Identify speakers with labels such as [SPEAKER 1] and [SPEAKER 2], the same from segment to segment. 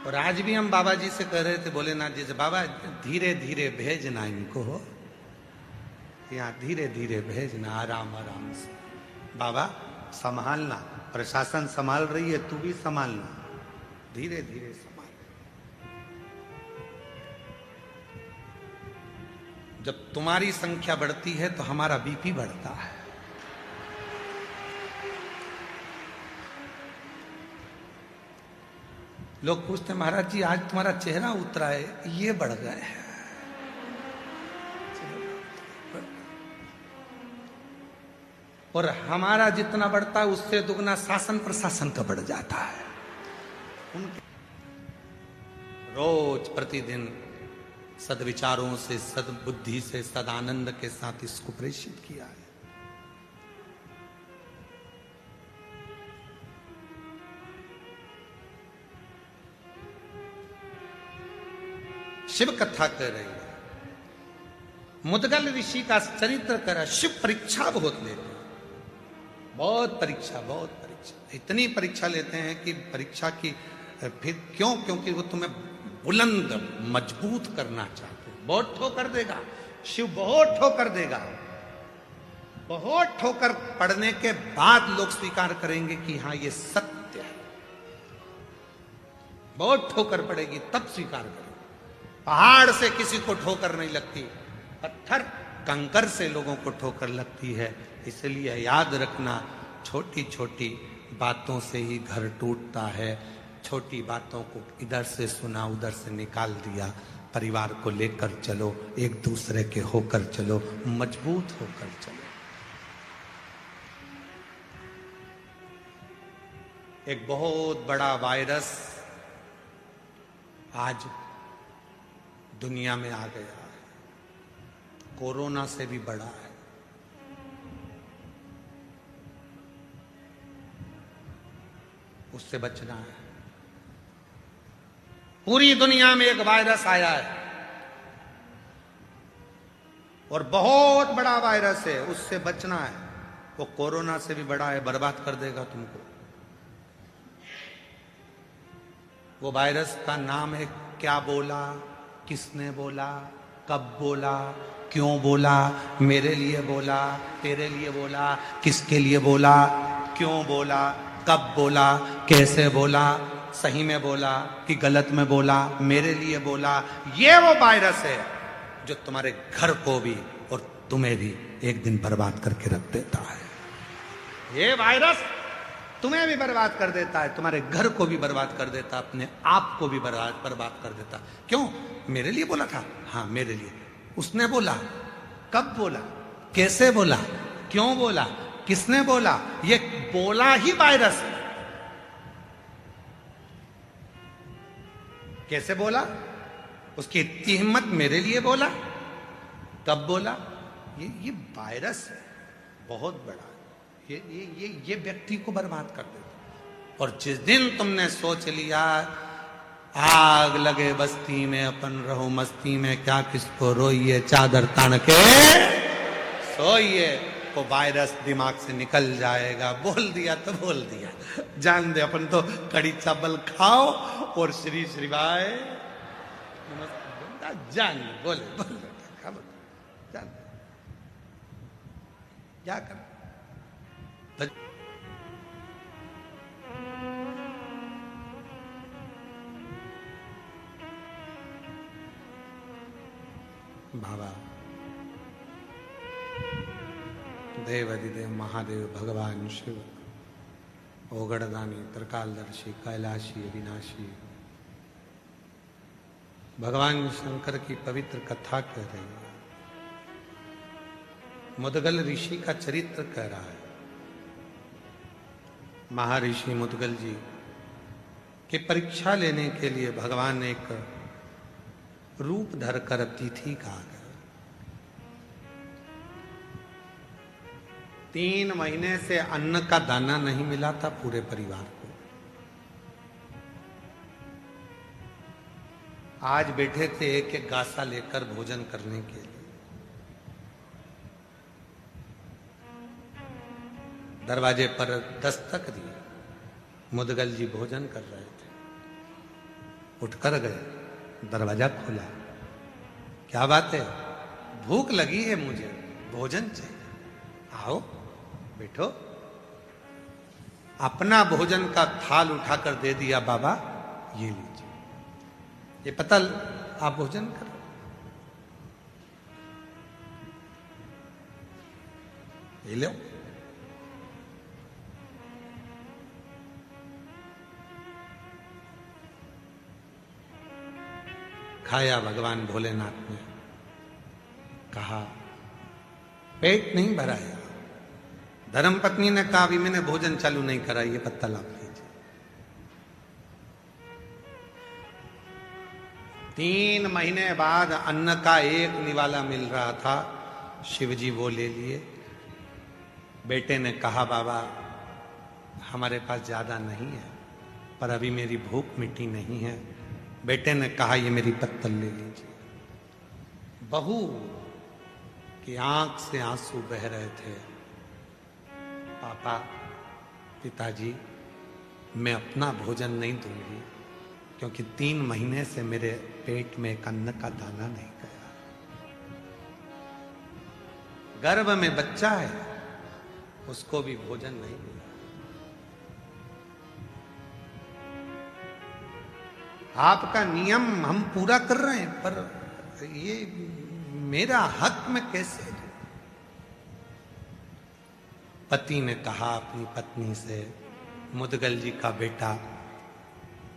[SPEAKER 1] और आज भी हम बाबा जी से कह रहे थे भोलेनाथ जी से, बाबा धीरे धीरे भेजना इनको, यहाँ धीरे धीरे भेजना, आराम आराम से। बाबा संभालना, प्रशासन संभाल रही है, तू भी संभालना, धीरे धीरे संभाल। जब तुम्हारी संख्या बढ़ती है तो हमारा बीपी बढ़ता है। लोग पूछते हैं महाराज जी आज तुम्हारा चेहरा उतरा है, ये बढ़ गए हैं। और हमारा जितना बढ़ता है उससे दुगना शासन प्रशासन का बढ़ जाता है। उनके रोज प्रतिदिन सदविचारों से, सद्बुद्धि से, सदानंद के साथ इसको प्रेषित किया है। शिव कथा कर रही है, मुदगल ऋषि का चरित्र करा। शिव परीक्षा बहुत लेते हैं, बहुत परीक्षा, बहुत परीक्षा, इतनी परीक्षा लेते हैं कि परीक्षा की फिर क्यों? क्योंकि वो तुम्हें बुलंद मजबूत करना चाहते हैं। बहुत ठोकर देगा शिव, बहुत ठोकर देगा। बहुत ठोकर पड़ने के बाद लोग स्वीकार करेंगे कि हाँ ये सत्य है। बहुत ठोकर पड़ेगी तब स्वीकार करेंगे। पहाड़ से किसी को ठोकर नहीं लगती, पत्थर कंकर से लोगों को ठोकर लगती है। इसलिए याद रखना, छोटी छोटी बातों से ही घर टूटता है। छोटी बातों को इधर से सुना, उधर से निकाल दिया। परिवार को लेकर चलो, एक दूसरे के होकर चलो, मजबूत होकर चलो। एक बहुत बड़ा वायरस आज दुनिया में आ गया है, कोरोना से भी बड़ा है। उससे बचना है। पूरी दुनिया में एक वायरस आया है और बहुत बड़ा वायरस है, उससे बचना है। वो कोरोना से भी बड़ा है, बर्बाद कर देगा तुमको। वो वायरस का नाम है क्या बोला, किसने बोला, कब बोला, क्यों बोला, मेरे लिए बोला, तेरे लिए बोला, किसके लिए बोला, क्यों बोला, कब बोला, कैसे बोला, सही में बोला कि गलत में बोला, मेरे लिए बोला। ये वो वायरस है जो तुम्हारे घर को भी और तुम्हें भी एक दिन बर्बाद करके रख देता है। ये वायरस तुम्हें भी बर्बाद कर देता है, तुम्हारे घर को भी बर्बाद कर देता, अपने आप को भी बर्बाद कर देता। क्यों? मेरे लिए बोला था, हाँ मेरे लिए। उसने बोला, कब बोला, कैसे बोला, क्यों बोला, किसने बोला, ये बोला ही वायरस है। कैसे बोला, उसकी इतनी हिम्मत, मेरे लिए बोला, कब बोला, ये वायरस है बहुत बड़ा। ये व्यक्ति को बर्बाद कर देता। और जिस दिन तुमने सोच लिया आग लगे बस्ती में, अपन रहो मस्ती में, क्या किसको रोइए, चादर तान के सोइए, वो वायरस दिमाग से निकल जाएगा। बोल दिया तो बोल दिया, जान दे। अपन तो कड़ी चावल खाओ और श्री श्रीवाय जान बोले बोल जान क्या कर। बाबा देवाधिदेव महादेव भगवान शिव, ओगड़दानी, त्रिकालदर्शी, कैलाशी, अविनाशी, भगवान शंकर की पवित्र कथा कह रही है। मुदगल ऋषि का चरित्र कह रहा है। महर्षि मुदगल जी की परीक्षा लेने के लिए भगवान ने एक रूप धरकर अतिथि का आ गया। 3 महीने से अन्न का दाना नहीं मिला था पूरे परिवार को। आज बैठे थे एक एक गासा लेकर भोजन करने के लिए। दरवाजे पर दस्तक दी, मुदगल जी भोजन कर रहे थे। उठकर गए, दरवाजा खोला। क्या बात है? भूख लगी है मुझे, भोजन चाहिए। आओ बैठो। अपना भोजन का थाल उठाकर दे दिया। बाबा ये लीजिए, ये पतल आप भोजन करो। ये लो। खाया भगवान भोलेनाथ ने। कहा पेट नहीं भराया। धर्मपत्नी ने कहा अभी मैंने भोजन चालू नहीं करा, ये पत्तल आप लीजिए। 3 महीने बाद अन्न का एक निवाला मिल रहा था। शिवजी वो ले लिए। बेटे ने कहा बाबा हमारे पास ज्यादा नहीं है, पर अभी मेरी भूख मिटी नहीं है। बेटे ने कहा ये मेरी पत्तल ले लीजिए। बहू की आंख से आंसू बह रहे थे। पापा, पिताजी, मैं अपना भोजन नहीं दूंगी, क्योंकि 3 महीने से मेरे पेट में एक अन्न का दाना नहीं गया। गर्भ में बच्चा है, उसको भी भोजन नहीं मिला। आपका नियम हम पूरा कर रहे हैं, पर ये मेरा हक में कैसे दूं? पति ने कहा अपनी पत्नी से, मुदगल जी का बेटा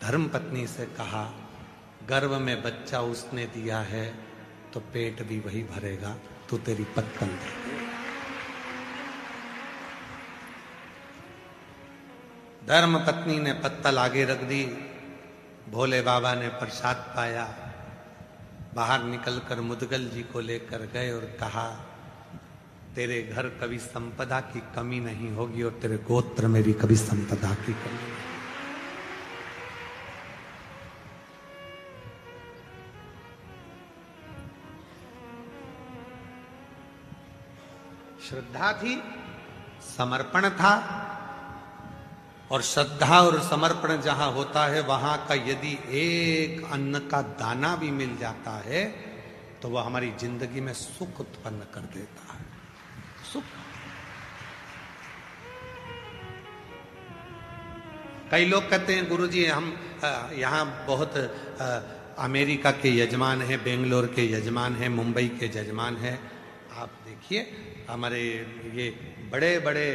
[SPEAKER 1] धर्म पत्नी से कहा गर्भ में बच्चा उसने दिया है तो पेट भी वही भरेगा, तू तेरी पत्तल दे। धर्म पत्नी ने पत्तल आगे रख दी। भोले बाबा ने प्रसाद पाया। बाहर निकलकर मुदगल जी को लेकर गए और कहा तेरे घर कभी संपदा की कमी नहीं होगी और तेरे गोत्र में भी कभी संपदा की कमी नहीं। श्रद्धा थी, समर्पण था, और श्रद्धा और समर्पण जहां होता है वहां का यदि एक अन्न का दाना भी मिल जाता है तो वह हमारी जिंदगी में सुख उत्पन्न कर देता है। सुख। कई लोग कहते हैं गुरुजी हम यहाँ बहुत अमेरिका के यजमान हैं, बेंगलोर के यजमान हैं, मुंबई के यजमान हैं। आप देखिए हमारे ये बड़े बड़े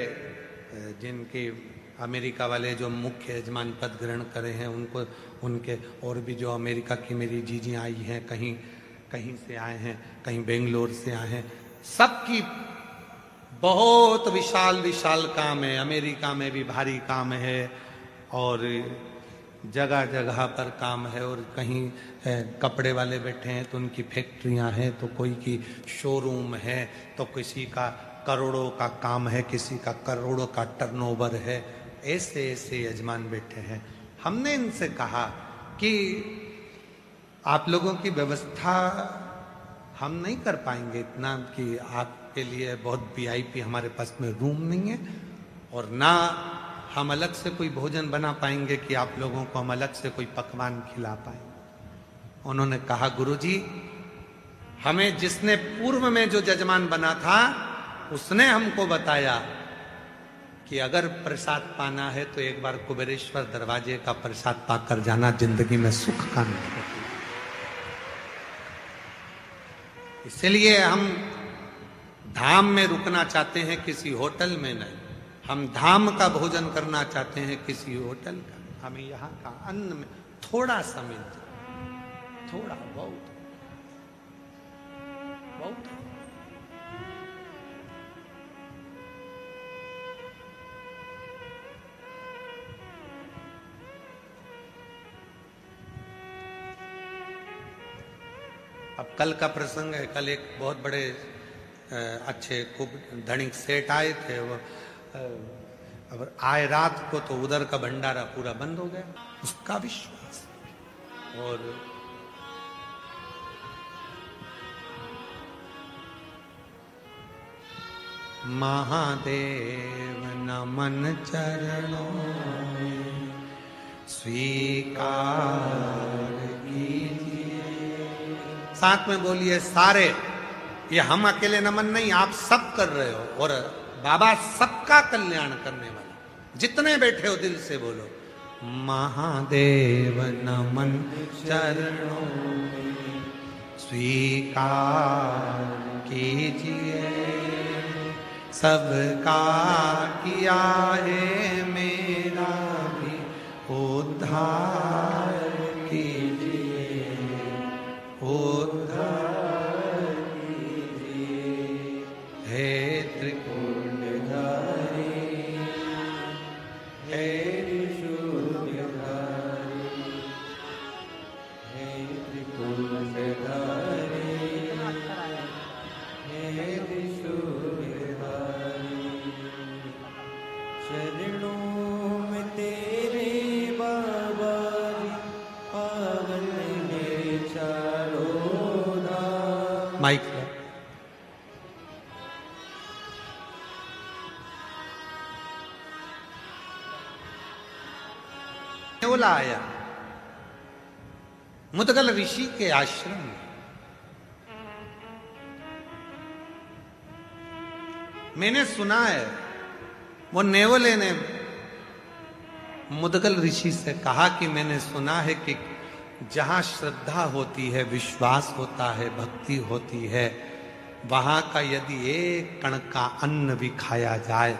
[SPEAKER 1] जिनके अमेरिका वाले जो मुख्य यजमान पद ग्रहण करे हैं उनको, उनके और भी जो अमेरिका की मेरी जीजी आई हैं, कहीं कहीं से आए हैं, कहीं बेंगलोर से आए हैं, सबकी बहुत विशाल विशाल काम है। अमेरिका में भी भारी काम है और जगह जगह पर काम है। और कहीं कपड़े वाले बैठे हैं तो उनकी फैक्ट्रियां हैं, तो कोई की शोरूम है, तो किसी का करोड़ों का काम है, किसी का करोड़ों का टर्नओवर है। ऐसे ऐसे यजमान बैठे हैं। हमने इनसे कहा कि आप लोगों की व्यवस्था हम नहीं कर पाएंगे इतना कि आपके लिए बहुत वीआईपी हमारे पास में रूम नहीं है, और ना हम अलग से कोई भोजन बना पाएंगे कि आप लोगों को हम अलग से कोई पकवान खिला पाएंगे। उन्होंने कहा गुरुजी हमें जिसने पूर्व में जो यजमान बना था उसने हमको बताया कि अगर प्रसाद पाना है तो एक बार कुबेरेश्वर दरवाजे का प्रसाद पाकर जाना, जिंदगी में सुख का नहीं। इसलिए हम धाम में रुकना चाहते हैं, किसी होटल में नहीं। हम धाम का भोजन करना चाहते हैं, किसी होटल का। हमें यहाँ का अन्न में थोड़ा सा मिलता, थोड़ा बहुत बहुत। अब कल का प्रसंग है। कल एक बहुत बड़े अच्छे खूब धनिक सेठ आए थे। वो अब आए रात को तो उधर का भंडारा पूरा बंद हो गया, उसका विश्वास। और महादेव नमन चरणों में स्वीकार साथ में बोलिए सारे। ये हम अकेले नमन नहीं, आप सब कर रहे हो, और बाबा सबका कल्याण करने वाला। जितने बैठे हो दिल से बोलो, महादेव नमन चरणों में स्वीकार कीजिए, सबका किया है मेरा भी उद्धार कीजिए, उद्धार कीजिए। हे त्रिपुंडधारी, हे माइक नेवला आया मुदगल ऋषि के आश्रम में। मैंने सुना है वो नेवले ने मुदगल ऋषि से कहा कि मैंने सुना है कि जहां श्रद्धा होती है, विश्वास होता है, भक्ति होती है, वहां का यदि एक कण का अन्न भी खाया जाए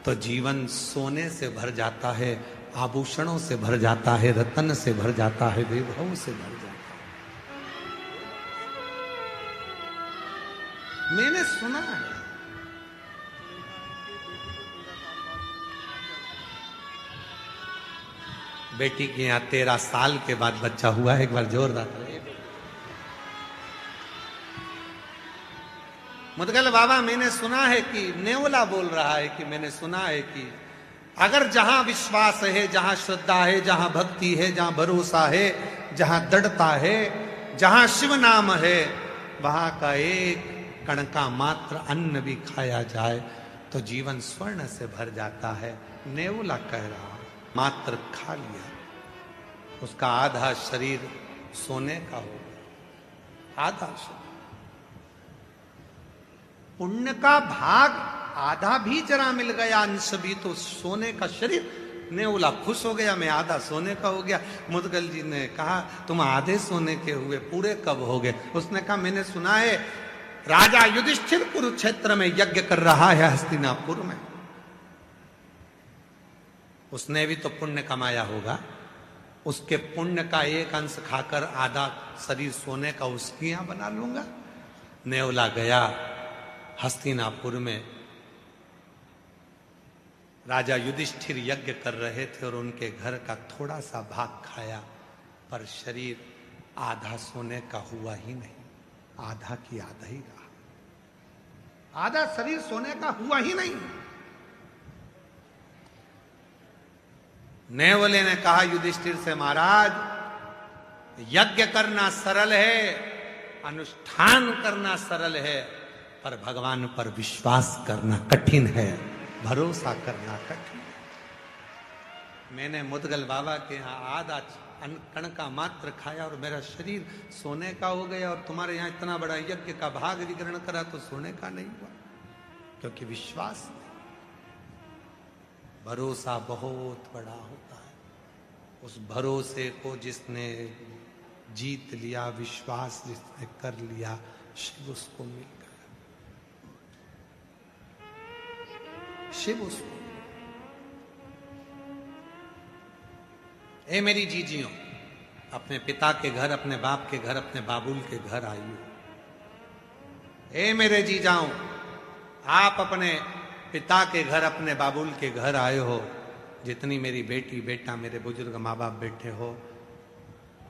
[SPEAKER 1] तो जीवन सोने से भर जाता है, आभूषणों से भर जाता है, रतन से भर जाता है, वैभव से भर जाता है। मैंने सुना है। बेटी के यहाँ 13 साल के बाद बच्चा हुआ है। एक बार जोरदार मुदगल बाबा, मैंने सुना है कि नेवला बोल रहा है कि मैंने सुना है कि अगर जहां विश्वास है, जहां श्रद्धा है, जहां भक्ति है, जहां भरोसा है, जहां दृढ़ता है, जहां शिव नाम है, वहां का एक कण का मात्र अन्न भी खाया जाए तो जीवन स्वर्ण से भर जाता है। नेवला कह रहा, मात्र खा लिया, उसका आधा शरीर सोने का हो गया, आधा शरीर। पुण्य का भाग आधा भी जरा मिल गया, अंश भी, तो सोने का शरीर। नेवला खुश हो गया, मैं आधा सोने का हो गया। मुदगल जी ने कहा, तुम आधे सोने के हुए, पूरे कब हो गए? उसने कहा, मैंने सुना है राजा युधिष्ठिर कुरुक्षेत्र में यज्ञ कर रहा है हस्तिनापुर में। उसने भी तो पुण्य कमाया होगा, उसके पुण्य का एक अंश खाकर आधा शरीर सोने का उसकी यहां बना लूंगा। नेवला गया हस्तिनापुर में, राजा युधिष्ठिर यज्ञ कर रहे थे और उनके घर का थोड़ा सा भाग खाया, पर शरीर आधा सोने का हुआ ही नहीं, आधा की आधा ही रहा, आधा शरीर सोने का हुआ ही नहीं। नेवले ने कहा युधिष्ठिर से, महाराज यज्ञ करना सरल है, अनुष्ठान करना सरल है, पर भगवान पर विश्वास करना कठिन है, भरोसा करना कठिन है। मैंने मुदगल बाबा के यहाँ आधा कण का मात्र खाया और मेरा शरीर सोने का हो गया, और तुम्हारे यहाँ इतना बड़ा यज्ञ का भाग भी ग्रहण करा तो सोने का नहीं हुआ, क्योंकि विश्वास नहीं। भरोसा बहुत बड़ा होता है। उस भरोसे को जिसने जीत लिया, विश्वास जिसने कर लिया, शिव उसको मिल गया, शिव उसको। ए मेरी जीजियों, अपने पिता के घर, अपने बाप के घर, अपने बाबुल के घर आई हो। ए मेरे जीजाओं, आप अपने पिता के घर, अपने बाबुल के घर आए हो। जितनी मेरी बेटी बेटा, मेरे बुजुर्ग माँ बाप बैठे हो,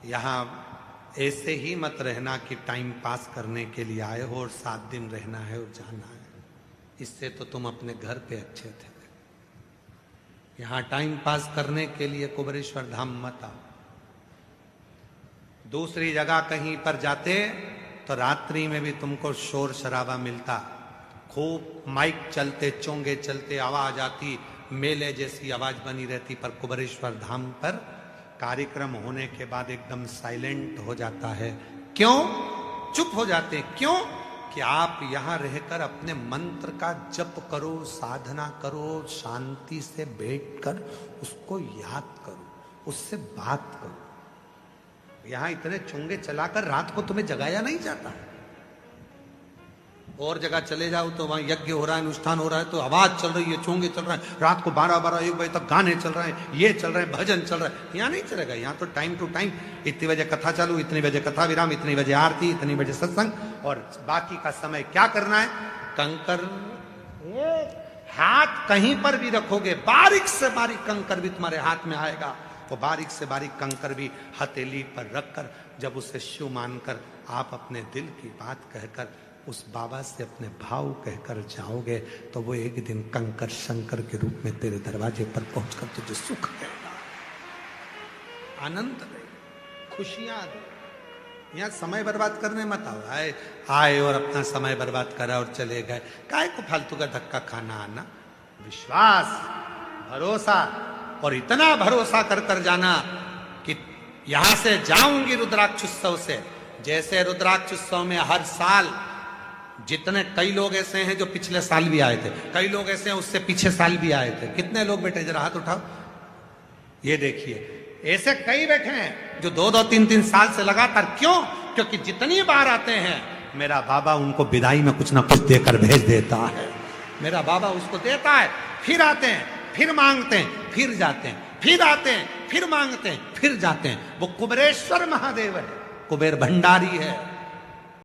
[SPEAKER 1] यहाँ ऐसे ही मत रहना कि टाइम पास करने के लिए आए हो और 7 दिन रहना है और जाना है। इससे तो तुम अपने घर पे अच्छे थे। यहाँ टाइम पास करने के लिए कुबेरेश्वर धाम मत आओ। दूसरी जगह कहीं पर जाते तो रात्रि में भी तुमको शोर शराबा मिलता, खूब माइक चलते, चोंगे चलते, आवाज आती, मेले जैसी आवाज बनी रहती। पर कुबेरेश्वर धाम पर कार्यक्रम होने के बाद एकदम साइलेंट हो जाता है। क्यों चुप हो जाते हैं? क्यों कि आप यहां रहकर अपने मंत्र का जप करो, साधना करो, शांति से बैठकर उसको याद करो, उससे बात करो। यहां इतने चुंगे चलाकर रात को तुम्हें जगाया नहीं जाता। और जगह चले जाओ तो वहां यज्ञ हो रहा है, अनुष्ठान हो रहा है, तो आवाज चल रही है, चोंगे चल रहे हैं, रात को 12-12 1 बजे तक गाने चल रहे हैं, ये चल रहे हैं, भजन चल रहा है। यहाँ नहीं चलेगा। यहाँ तो टाइम टू टाइम, इतनी बजे कथा चालू, इतनी बजे कथा विराम, इतनी बजे आरती, इतनी बजे सत्संग, और बाकी का समय क्या करना है? कंकर हाथ कहीं पर भी रखोगे, बारीक से बारीक कंकर भी तुम्हारे हाथ में आएगा। वो बारीक से बारीक कंकर भी हथेली पर रखकर जब उसे शिव मानकर आप अपने दिल की बात कहकर उस बाबा से अपने भाव कहकर जाओगे, तो वो एक दिन कंकर शंकर के रूप में तेरे दरवाजे पर पहुंचकर तुझे सुख देगा, आनंद देगा, खुशियां देगा। यहाँ समय बर्बाद करने मत आओ। आए और अपना समय बर्बाद करा और चले गए। काहे को फालतू का धक्का खाना आना? विश्वास, भरोसा, और इतना भरोसा कर कर जाना कि यहां से जाऊंगी रुद्राक्ष उत्सव से। जैसे रुद्राक्ष उत्सव में हर साल जितने, कई लोग ऐसे हैं जो पिछले साल भी आए थे, कई लोग ऐसे हैं उससे पीछे साल भी आए थे। कितने लोग बैठे? जरा हाथ उठाओ। ये देखिए, ऐसे कई बैठे हैं जो 2-2, 3-3 साल से लगातार। क्यों? क्योंकि जितनी बार आते हैं मेरा बाबा उनको विदाई में कुछ ना कुछ देकर भेज देता है। मेरा बाबा उसको देता है, फिर आते हैं, फिर मांगते हैं, फिर जाते हैं, फिर आते हैं, फिर मांगते हैं, फिर जाते हैं। वो कुबेरेश्वर महादेव है, कुबेर भंडारी है।